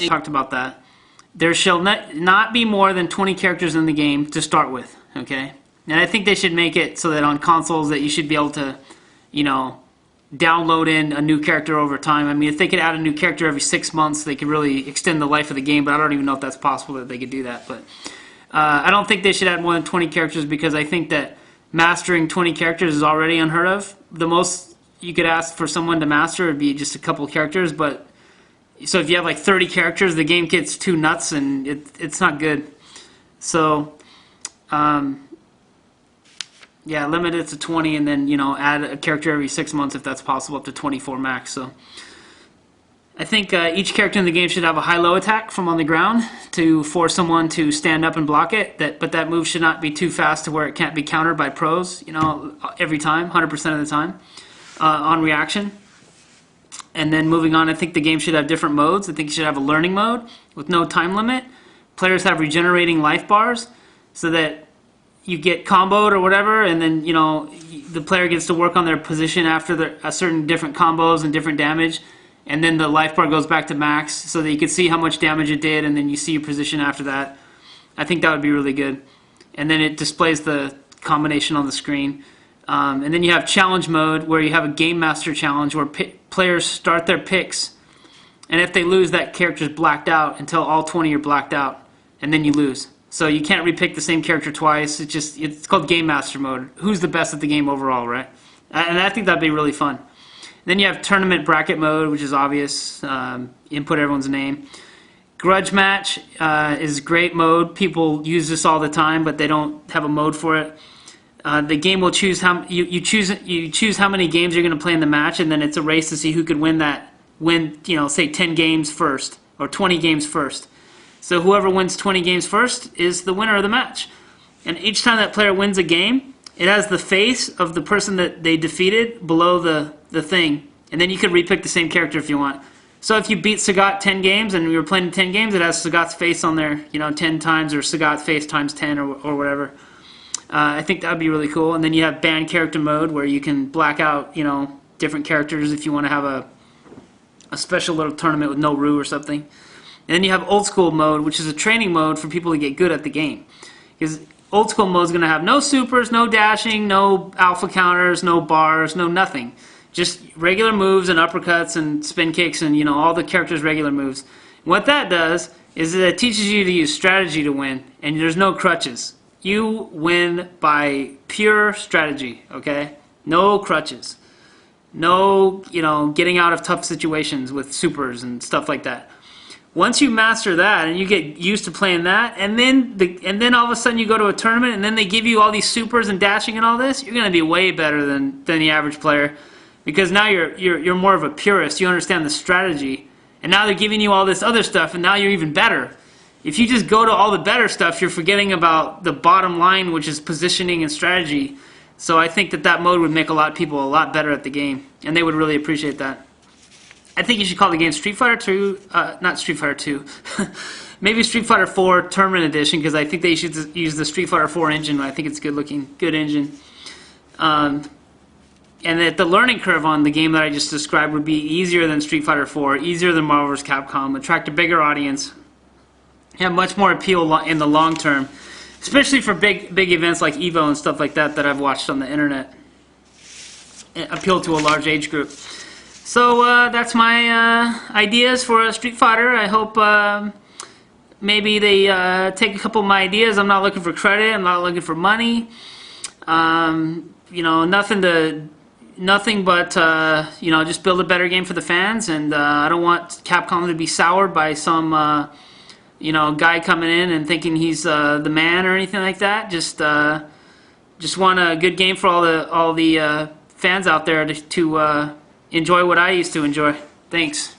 We talked about that. There shall not be more than 20 characters in the game to start with, okay? And I think they should make it so that on consoles that you should be able to, you know, download in a new character over time. I mean, if they could add a new character every 6 months, they could really extend the life of the game, but I don't even know if that's possible that they could do that. But I don't think they should add more than 20 characters because I think that mastering 20 characters is already unheard of. The most you could ask for someone to master would be just a couple characters, but so if you have like 30 characters, the game gets too nuts and it's not good. So yeah, limit it to 20 and then, you know, add a character every 6 months if that's possible, up to 24 max. So I think each character in the game should have a high-low attack from on the ground to force someone to stand up and block it. But that move should not be too fast to where it can't be countered by pros, you know, every time, 100% of the time, on reaction. And then moving on, I think the game should have different modes. I think you should have a learning mode with no time limit. Players have regenerating life bars so that you get comboed or whatever, and then, you know, the player gets to work on their position after a certain different combos and different damage, and then the life bar goes back to max so that you can see how much damage it did, and then you see your position after that. I think that would be really good. And then it displays the combination on the screen. And then you have challenge mode where you have a game master challenge where players start their picks, and if they lose, that character's blacked out until all 20 are blacked out, and then you lose. So you can't repick the same character twice. It's called Game Master Mode. Who's the best at the game overall, right? And I think that'd be really fun. Then you have Tournament Bracket Mode, which is obvious. Input everyone's name. Grudge Match is a great mode. People use this all the time, but they don't have a mode for it. The game will choose how you choose how many games you're going to play in the match, and then it's a race to see who could win, you know, say 10 games first or 20 games first. So whoever wins 20 games first is the winner of the match. And each time that player wins a game, it has the face of the person that they defeated below the thing. And then you could repick the same character if you want. So if you beat Sagat 10 games and we were playing 10 games, it has Sagat's face on there, you know, 10 times, or Sagat's face times 10 or whatever. I think that would be really cool. And then you have banned character mode where you can black out, you know, different characters if you want to have a special little tournament with no Rue or something. And then you have old school mode, which is a training mode for people to get good at the game. Because old school mode is going to have no supers, no dashing, no alpha counters, no bars, no nothing. Just regular moves and uppercuts and spin kicks and, you know, all the characters' regular moves. What that does is that it teaches you to use strategy to win, and there's no crutches. You win by pure strategy, okay? No crutches. No, you know, getting out of tough situations with supers and stuff like that. Once you master that and you get used to playing that, and then all of a sudden you go to a tournament and then they give you all these supers and dashing and all this, you're going to be way better than the average player, because now you're more of a purist. You understand the strategy, and now they're giving you all this other stuff, and now you're even better. If you just go to all the better stuff, you're forgetting about the bottom line, which is positioning and strategy. So I think that mode would make a lot of people a lot better at the game, and they would really appreciate that. I think you should call the game Street Fighter 2, not Street Fighter 2, maybe Street Fighter 4 Tournament Edition, because I think they should use the Street Fighter 4 engine. I think it's good looking, good engine. And that the learning curve on the game that I just described would be easier than Street Fighter 4, easier than Marvel vs. Capcom, attract a bigger audience, have much more appeal in the long term, especially for big events like EVO and stuff like that I've watched on the internet. Appeal to a large age group. So that's my ideas for Street Fighter. I hope maybe they take a couple of my ideas. I'm not looking for credit. I'm not looking for money. You know, nothing but you know, just build a better game for the fans. And I don't want Capcom to be soured by some you know, guy coming in and thinking he's the man or anything like that. Just want a good game for all the fans out there to enjoy what I used to enjoy. Thanks.